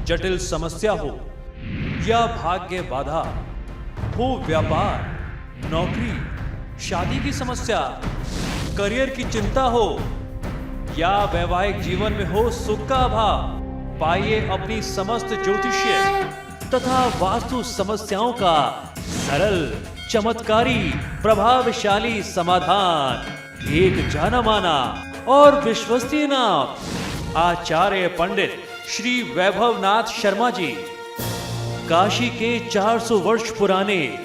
जटिल समस्या हो या भाग्य बाधा, हो व्यापार, नौकरी, शादी की समस्या, करियर की चिंता हो या वैवाहिक जीवन में हो सुख का अभाव, पाइए अपनी समस्त ज्योतिषीय तथा वास्तु समस्याओं का सरल, चमत्कारी, प्रभावशाली समाधान। एक जाना माना और विश्वसनीय नाम आचार्य पंडित श्री वैभवनाथ शर्मा जी, काशी के 400 वर्ष पुराने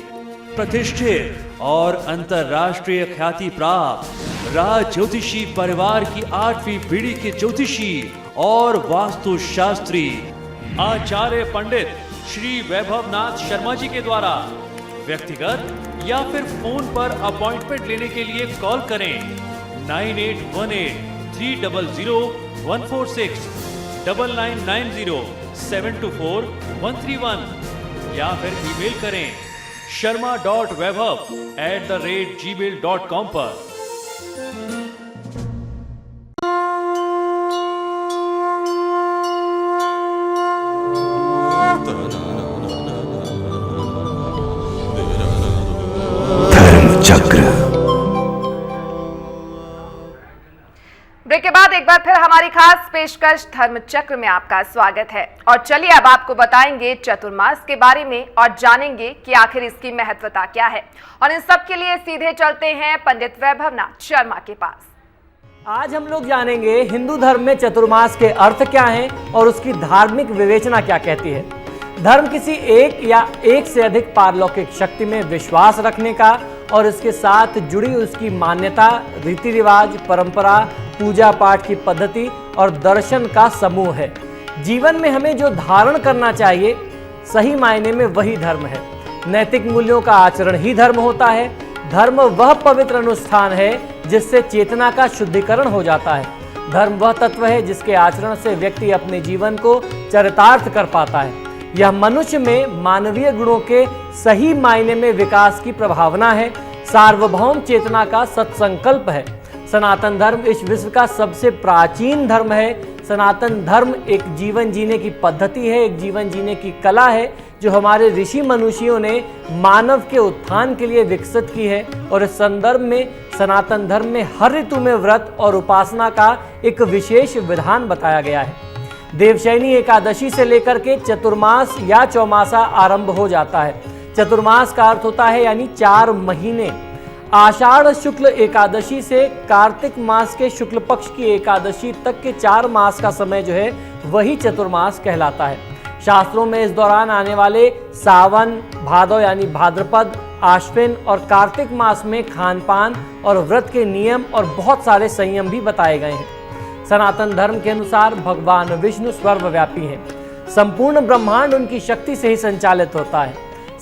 प्रतिष्ठित और अंतरराष्ट्रीय ख्याति प्राप्त राज ज्योतिषी परिवार की 8वीं पीढ़ी के ज्योतिषी और वास्तु शास्त्री आचार्य पंडित श्री वैभवनाथ शर्मा जी के द्वारा व्यक्तिगत या फिर फोन पर अपॉइंटमेंट लेने के लिए कॉल करें 9818-300-146, 9990-724-131 या फिर ईमेल करें sharma.vaibhav@gmail.com पर। ब्रेक के बाद एक बार फिर हमारी खास पेशकश धर्म चक्र में आपका स्वागत है। और चलिए अब आपको बताएंगे चतुर्मास के बारे में और जानेंगे कि आखिर इसकी महत्वता क्या है। और इन सब के लिए सीधे चलते हैं पंडित वैभवनाथ शर्मा के पास। आज हम लोग जानेंगे हिंदू धर्म में चतुर्मास के अर्थ क्या हैं और उसकी धार्मिक विवेचना क्या कहती है। धर्म किसी एक या एक से अधिक पारलौकिक शक्ति में विश्वास रखने का और इसके साथ जुड़ी उसकी मान्यता, रीति रिवाज, परंपरा, पूजा पाठ की पद्धति और दर्शन का समूह है। जीवन में हमें जो धारण करना चाहिए सही मायने में वही धर्म है। नैतिक मूल्यों का आचरण ही धर्म होता है। धर्म वह पवित्र अनुष्ठान है जिससे चेतना का शुद्धिकरण हो जाता है। धर्म वह तत्व है जिसके आचरण से व्यक्ति अपने जीवन को चरितार्थ कर पाता है। यह मनुष्य में मानवीय गुणों के सही मायने में विकास की प्रभावना है। सार्वभौम चेतना का सत्संकल्प है। सनातन धर्म इस विश्व का सबसे प्राचीन धर्म है। सनातन धर्म एक जीवन जीने की पद्धति है, एक जीवन जीने की कला है जो हमारे ऋषि मनुष्यों ने मानव के उत्थान के लिए विकसित की है। और इस संदर्भ में सनातन धर्म में हर ऋतु में व्रत और उपासना का एक विशेष विधान बताया गया है। देवशयनी एकादशी से लेकर के चतुर्मास या चौमासा आरंभ हो जाता है। चतुर्मास का अर्थ होता है यानी 4 महीने। आषाढ़ शुक्ल एकादशी से कार्तिक मास के शुक्ल पक्ष की एकादशी तक के 4 मास का समय जो है वही चतुर्मास कहलाता है। शास्त्रों में इस दौरान आने वाले सावन, भादौ यानी भाद्रपद, आश्विन और कार्तिक मास में खान पान और व्रत के नियम और बहुत सारे संयम भी बताए गए हैं। सनातन धर्म के अनुसार भगवान विष्णु सर्वव्यापी हैं। संपूर्ण ब्रह्मांड उनकी शक्ति से ही संचालित होता है।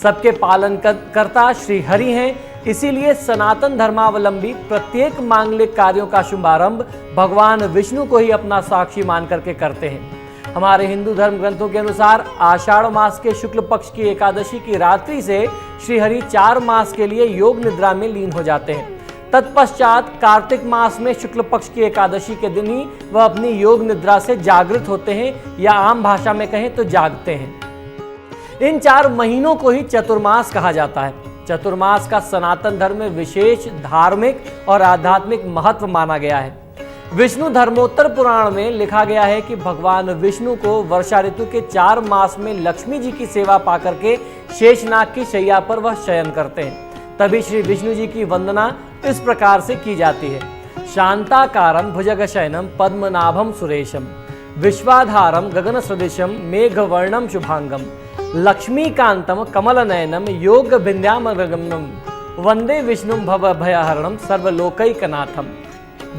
सबके पालन करता श्री हरि हैं। इसीलिए सनातन धर्मावलंबी प्रत्येक मांगलिक कार्यों का शुभारंभ भगवान विष्णु को ही अपना साक्षी मान करके करते हैं। हमारे हिंदू धर्म ग्रंथों के अनुसार आषाढ़ मास के शुक्ल पक्ष की एकादशी की रात्रि से श्रीहरि 4 मास के लिए योग निद्रा में लीन हो जाते हैं। तत्पश्चात कार्तिक मास में शुक्ल पक्ष की एकादशी के दिन ही वह अपनी योग निद्रा से जागृत होते हैं या आम भाषा में कहें तो जागते हैं। इन 4 महीनों को ही चतुर्मास कहा जाता है। चतुर्मास का सनातन धर्म में विशेष धार्मिक और आध्यात्मिक महत्व माना गया है। विष्णु धर्मोत्तर पुराण में लिखा गया है कि भगवान विष्णु को वर्षा ऋतु के 4 मास में लक्ष्मी जी की सेवा पाकर के शेषनाग की शैया पर वह शयन करते हैं। तभी श्री विष्णु जी की वंदना इस प्रकार से की जाती है। शांताकारं भुजगशयनं पद्मनाभं सुरेशं विश्वाधारं गगनसदृशं मेघवर्णं शुभांगं लक्ष्मीकांतं कमलनयनं योगभिन्द्यामगमनं वंदे विष्णुं भवभयहरणं सर्वलोकैकनाथं।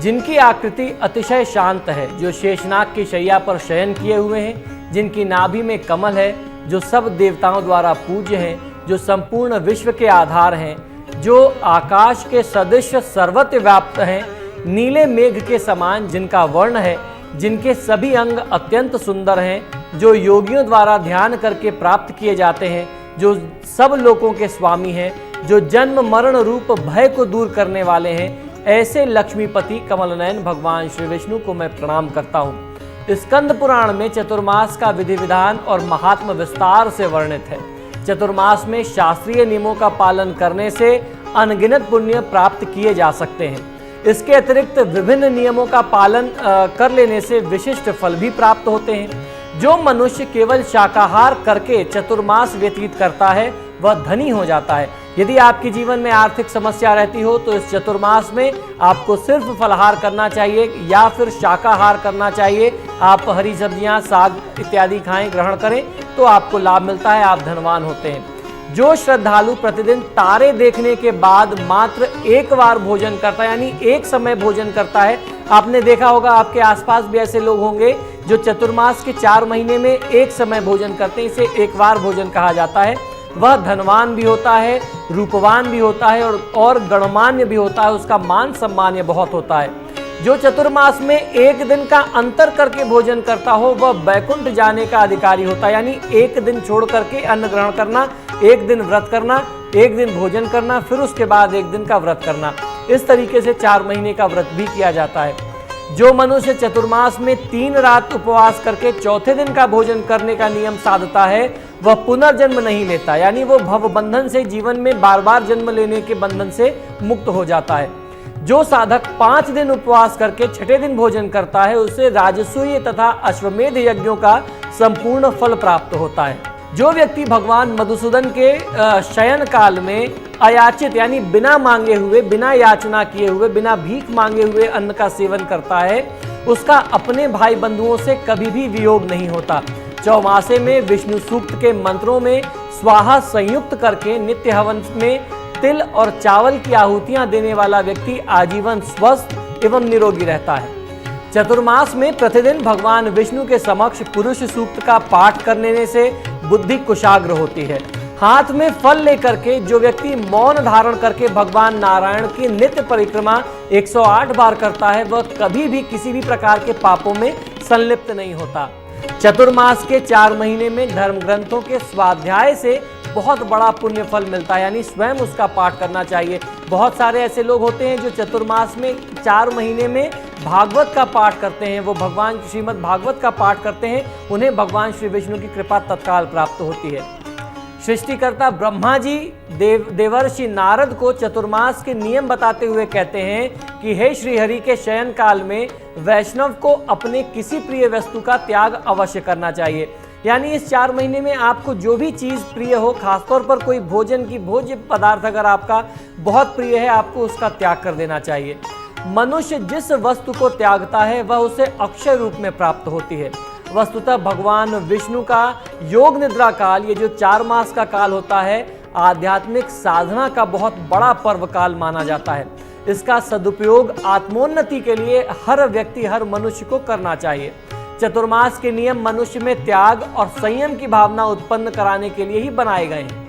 जिनकी आकृति अतिशय शांत है, जो शेषनाग की शैया पर शयन किए हुए हैं, जिनकी नाभि में कमल है, जो सब देवताओं द्वारा पूज्य हैं, जो संपूर्ण विश्व के आधार हैं, जो आकाश के सदृश सर्वत्र व्याप्त हैं, नीले मेघ के समान जिनका वर्ण है, जिनके सभी अंग अत्यंत सुंदर हैं, जो योगियों द्वारा ध्यान करके प्राप्त किए जाते हैं, जो सब लोगों के स्वामी हैं, जो जन्म मरण रूप भय को दूर करने वाले हैं, ऐसे लक्ष्मीपति कमलनयन भगवान श्री विष्णु को मैं प्रणाम करता हूँ। स्कंद पुराण में चतुर्मास का विधि विधान और महात्म विस्तार से वर्णित है। चतुर्मास में शास्त्रीय नियमों का पालन करने से अनगिनत पुण्य प्राप्त किए जा सकते हैं। इसके अतिरिक्त विभिन्न नियमों का पालन कर लेने से विशिष्ट फल भी प्राप्त होते हैं। जो मनुष्य केवल शाकाहार करके चतुर्मास व्यतीत करता है वह धनी हो जाता है। यदि आपके जीवन में आर्थिक समस्या रहती हो तो इस चतुर्मास में आपको सिर्फ फलाहार करना चाहिए या फिर शाकाहार करना चाहिए। आप हरी सब्जियां, साग इत्यादि खाएं, ग्रहण करें तो आपको लाभ मिलता है, आप धनवान होते हैं। जो श्रद्धालु प्रतिदिन तारे देखने के बाद मात्र एक बार भोजन करता है, यानी एक समय भोजन करता है, आपने देखा होगा आपके आसपास भी ऐसे लोग होंगे जो चतुर्मास के 4 महीने में एक समय भोजन करते हैं, इसे एक बार भोजन कहा जाता है। वह धनवान भी होता है, रूपवान भी होता है और गणमान्य भी होता है, उसका मान सम्मान बहुत होता है। जो चतुर्मास में एक दिन का अंतर करके भोजन करता हो वह बैकुंठ जाने का अधिकारी होता है, यानी एक दिन छोड़ करके अन्न ग्रहण करना, एक दिन व्रत करना, एक दिन भोजन करना, फिर उसके बाद एक दिन का व्रत करना। इस तरीके से 4 महीने का व्रत भी किया जाता है। जो मनुष्य चतुर्मास में 3 रात उपवास करके चौथे दिन का भोजन करने का नियम साधता है वह पुनर्जन्म नहीं लेता, यानी वो भव बंधन से, जीवन में बार बार जन्म लेने के बंधन से मुक्त हो जाता है। जो साधक 5 दिन उपवास करके छठे दिन भोजन करता है उसे राजसूय तथा अश्वमेध यज्ञों का संपूर्ण फल प्राप्त होता है। जो व्यक्ति भगवान मधुसूदन के शयन काल में अयाचित, यानी बिना मांगे हुए, बिना याचना किए हुए, बिना भीख मांगे हुए अन्न का सेवन करता है उसका अपने भाई बंधुओं से कभी भी वियोग नहीं होता। चौमासे में विष्णु सूक्त के मंत्रों में स्वाहा संयुक्त करके नित्य हवन में तिल और चावल की आहुतियां देने वाला व्यक्ति आजीवन स्वस्थ एवं निरोगी रहता है। चतुर्मास में प्रतिदिन भगवान विष्णु के समक्ष पुरुष सूक्त का पाठ करने से बुद्धि कुशाग्र होती है। हाथ में फल लेकर के जो व्यक्ति मौन धारण करके भगवान नारायण की नित्य परिक्रमा 108 बार करता है वह कभी भी किसी भी प्रकार के पापों में संलिप्त नहीं होता। चतुर्मास के 4 महीने में धर्म ग्रंथों के स्वाध्याय से बहुत बड़ा पुण्य फल मिलता है, यानी स्वयं उसका पाठ करना चाहिए। बहुत सारे ऐसे लोग होते हैं जो चतुर्मास में 4 महीने में भागवत का पाठ करते हैं, वो भगवान श्रीमद् भागवत का पाठ करते हैं, उन्हें भगवान श्री विष्णु की कृपा तत्काल प्राप्त होती है। सृष्टिकर्ता ब्रह्मा जी देवर्षि नारद को चतुर्मास के नियम बताते हुए कहते हैं कि हे श्रीहरि के शयन काल में वैष्णव को अपने किसी प्रिय वस्तु का त्याग अवश्य करना चाहिए। यानी इस 4 महीने में आपको जो भी चीज़ प्रिय हो, खासतौर पर कोई भोज्य पदार्थ अगर आपका बहुत प्रिय है, आपको उसका त्याग कर देना चाहिए। मनुष्य जिस वस्तु को त्यागता है वह उसे अक्षय रूप में प्राप्त होती है। वस्तुतः भगवान विष्णु का योग निद्रा काल, ये जो 4 मास का काल होता है, आध्यात्मिक साधना का बहुत बड़ा पर्व काल माना जाता है। इसका सदुपयोग आत्मोन्नति के लिए हर व्यक्ति, हर मनुष्य को करना चाहिए। चतुर्मास के नियम मनुष्य में त्याग और संयम की भावना उत्पन्न कराने के लिए ही बनाए गए हैं।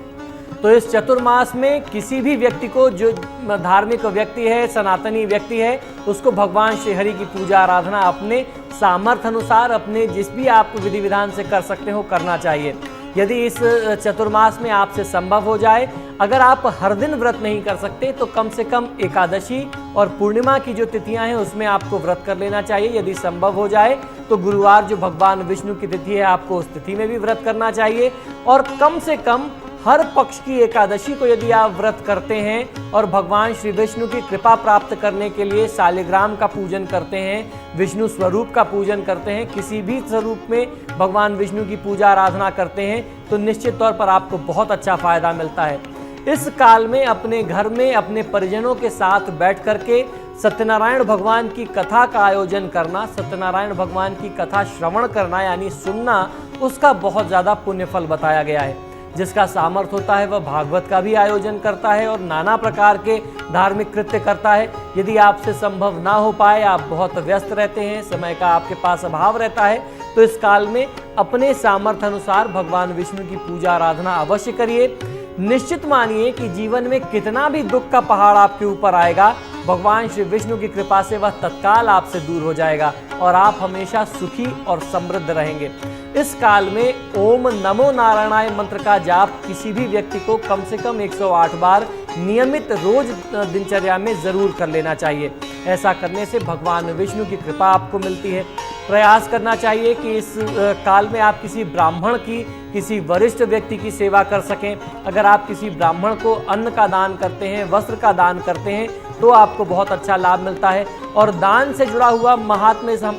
तो इस चतुर्मास में किसी भी व्यक्ति को, जो धार्मिक व्यक्ति है, सनातनी व्यक्ति है, उसको भगवान श्री हरि की पूजा आराधना अपने सामर्थ्य अनुसार, अपने जिस भी आप विधि विधान से कर सकते हो करना चाहिए। यदि इस चतुर्मास में आपसे संभव हो जाए, अगर आप हर दिन व्रत नहीं कर सकते तो कम से कम एकादशी और पूर्णिमा की जो तिथियां हैं उसमें आपको व्रत कर लेना चाहिए। यदि संभव हो जाए तो गुरुवार जो भगवान विष्णु की तिथि है, आपको उस तिथि में भी व्रत करना चाहिए। और कम से कम हर पक्ष की एकादशी को यदि आप व्रत करते हैं और भगवान श्री विष्णु की कृपा प्राप्त करने के लिए शालिग्राम का पूजन करते हैं, विष्णु स्वरूप का पूजन करते हैं, किसी भी स्वरूप में भगवान विष्णु की पूजा आराधना करते हैं, तो निश्चित तौर पर आपको बहुत अच्छा फायदा मिलता है। इस काल में अपने घर में अपने परिजनों के साथ बैठ करके सत्यनारायण भगवान की कथा का आयोजन करना, सत्यनारायण भगवान की कथा श्रवण करना यानी सुनना, उसका बहुत ज़्यादा पुण्य फल बताया गया है। जिसका सामर्थ्य होता है वह भागवत का भी आयोजन करता है और नाना प्रकार के धार्मिक कृत्य करता है। यदि आपसे संभव ना हो पाए, आप बहुत व्यस्त रहते हैं, समय का आपके पास अभाव रहता है, तो इस काल में अपने सामर्थ्य अनुसार भगवान विष्णु की पूजा आराधना अवश्य करिए। निश्चित मानिए कि जीवन में कितना भी दुख का पहाड़ आपके ऊपर आएगा, भगवान श्री विष्णु की कृपा से वह तत्काल आपसे दूर हो जाएगा और आप हमेशा सुखी और समृद्ध रहेंगे। इस काल में ओम नमो नारायणाय मंत्र का जाप किसी भी व्यक्ति को कम से कम 108 बार नियमित रोज दिनचर्या में जरूर कर लेना चाहिए। ऐसा करने से भगवान विष्णु की कृपा आपको मिलती है। प्रयास करना चाहिए कि इस काल में आप किसी ब्राह्मण की, किसी वरिष्ठ व्यक्ति की सेवा कर सकें। अगर आप किसी ब्राह्मण को अन्न का दान करते हैं, वस्त्र का दान करते हैं, तो आपको बहुत अच्छा लाभ मिलता है। और दान से जुड़ा हुआ महात्म्य इस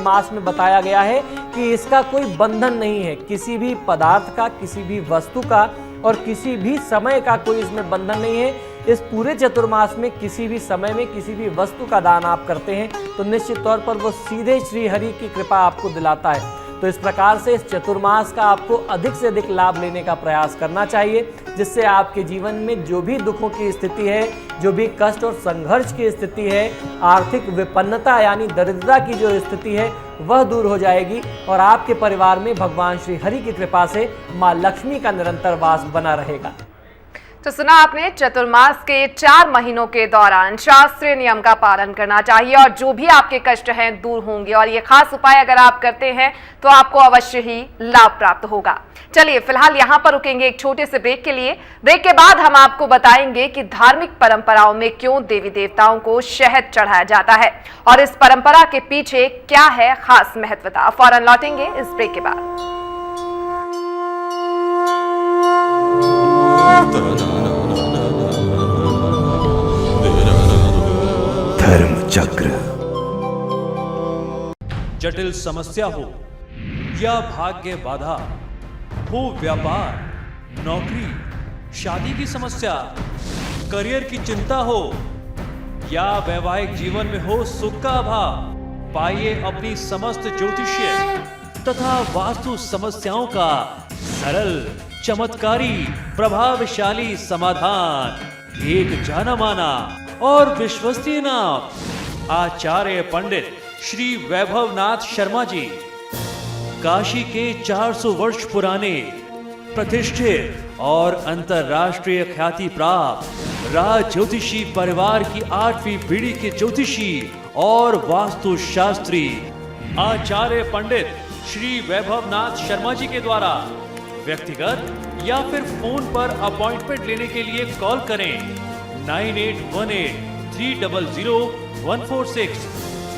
मास में बताया गया है कि इसका कोई बंधन नहीं है, किसी भी पदार्थ का, किसी भी वस्तु का और किसी भी समय का कोई इसमें बंधन नहीं है। इस पूरे चतुर्मास में किसी भी समय में किसी भी वस्तु का दान आप करते हैं तो निश्चित तौर पर वो सीधे श्री हरि की कृपा आपको दिलाता है। तो इस प्रकार से इस चतुर्मास का आपको अधिक से अधिक लाभ लेने का प्रयास करना चाहिए, जिससे आपके जीवन में जो भी दुखों की स्थिति है, जो भी कष्ट और संघर्ष की स्थिति है, आर्थिक विपन्नता यानी दरिद्रता की जो स्थिति है वह दूर हो जाएगी और आपके परिवार में भगवान श्री हरि की कृपा से माँ लक्ष्मी का निरंतर वास बना रहेगा। तो सुना आपने, चतुर्मास के 4 महीनों के दौरान शास्त्रीय नियम का पालन करना चाहिए और जो भी आपके कष्ट हैं दूर होंगे और ये खास उपाय अगर आप करते हैं तो आपको अवश्य ही लाभ प्राप्त होगा। चलिए फिलहाल यहाँ पर रुकेंगे एक छोटे से ब्रेक के लिए। ब्रेक के बाद हम आपको बताएंगे कि धार्मिक परंपराओं में क्यों देवी देवताओं को शहद चढ़ाया जाता है और इस परंपरा के पीछे क्या है खास महत्वता। फौरन लौटेंगे इस ब्रेक के बाद। धर्म चक्र। जटिल समस्या हो या भाग्य बाधा हो, व्यापार, नौकरी, शादी की समस्या, करियर की चिंता हो या वैवाहिक जीवन में हो सुख का अभाव, पाइए अपनी समस्त ज्योतिषीय तथा वास्तु समस्याओं का सरल, चमत्कारी, प्रभावशाली समाधान। एक जाना माना और विश्वसनीय नाम आचार्य पंडित श्री वैभवनाथ शर्मा जी, काशी के 400 वर्ष पुराने प्रतिष्ठित और अंतरराष्ट्रीय ख्याति प्राप्त राज ज्योतिषी परिवार की 8वीं पीढ़ी के ज्योतिषी और वास्तु शास्त्री आचार्य पंडित श्री वैभवनाथ शर्मा जी के द्वारा व्यक्तिगत या फिर फोन पर अपॉइंटमेंट लेने के लिए कॉल करें 9818-300-146,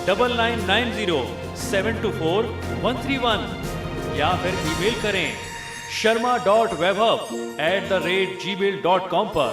9990-724-131 या फिर ईमेल करें sharma.vaibhav@gmail.com पर।